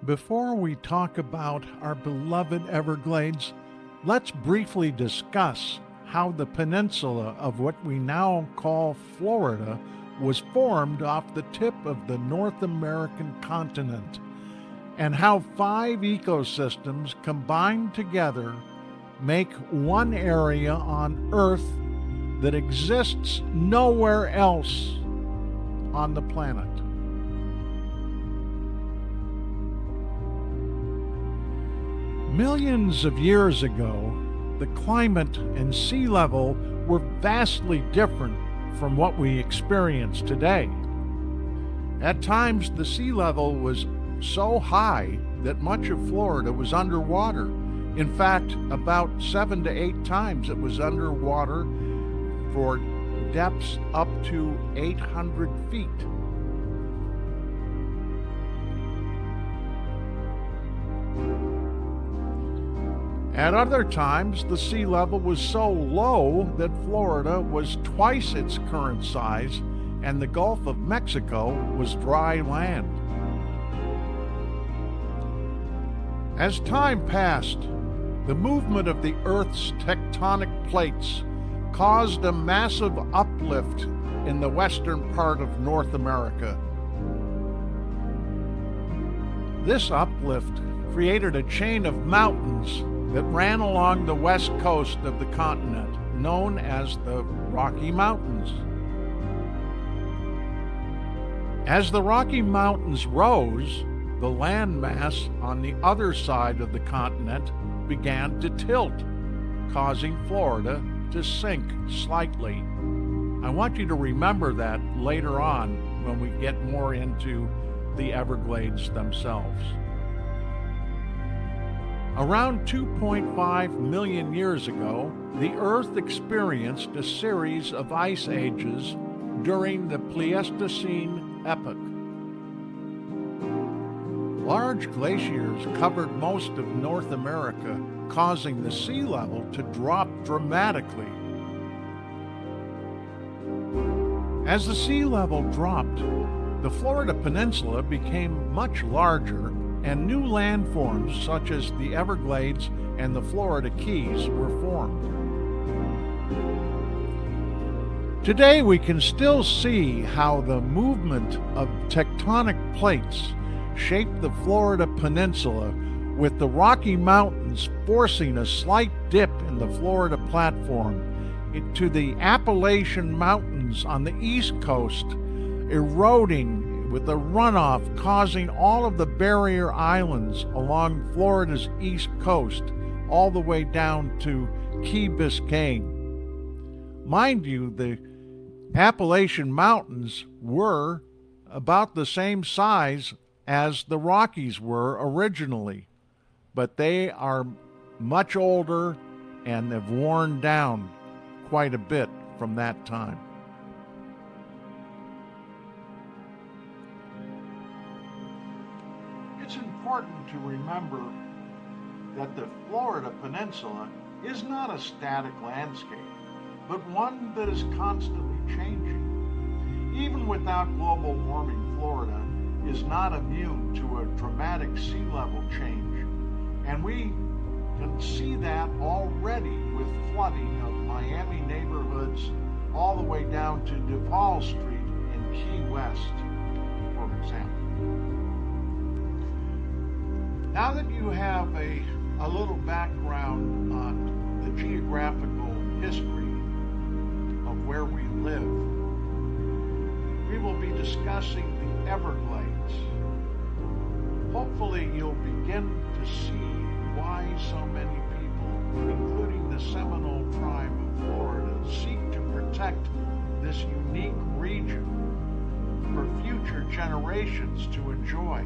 Before we talk about our beloved Everglades, let's briefly discuss how the peninsula of what we now call Florida was formed off the tip of the North American continent, and how 5 ecosystems combined together make one area on Earth that exists nowhere else on the planet. Millions of years ago, the climate and sea level were vastly different from what we experience today. At times, the sea level was so high that much of Florida was underwater. In fact, about 7 to 8 times it was underwater for depths up to 800 feet. At other times, the sea level was so low that Florida was twice its current size, and the Gulf of Mexico was dry land. As time passed, the movement of the Earth's tectonic plates caused a massive uplift in the western part of North America. This uplift created a chain of mountains that ran along the west coast of the continent, known as the Rocky Mountains. As the Rocky Mountains rose, the landmass on the other side of the continent began to tilt, causing Florida to sink slightly. I want you to remember that later on when we get more into the Everglades themselves. Around 2.5 million years ago, the Earth experienced a series of ice ages during the Pleistocene epoch. Large glaciers covered most of North America, causing the sea level to drop dramatically. As the sea level dropped, the Florida peninsula became much larger, and new landforms such as the Everglades and the Florida Keys were formed. Today we can still see how the movement of tectonic plates shaped the Florida peninsula, with the Rocky Mountains forcing a slight dip in the Florida platform to the Appalachian Mountains on the east coast, eroding with the runoff causing all of the barrier islands along Florida's east coast all the way down to Key Biscayne. Mind you, the Appalachian Mountains were about the same size as the Rockies were originally, but they are much older and have worn down quite a bit from that time. It's important to remember that the Florida Peninsula is not a static landscape, but one that is constantly changing. Even without global warming, Florida is not immune to a dramatic sea level change, and we can see that already with flooding of Miami neighborhoods all the way down to Duval Street in Key West, for example. Now that you have a little background on the geographical history of where we live, we will be discussing the Everglades. Hopefully you'll begin to see why so many people, including the Seminole tribe of Florida, seek to protect this unique region for future generations to enjoy.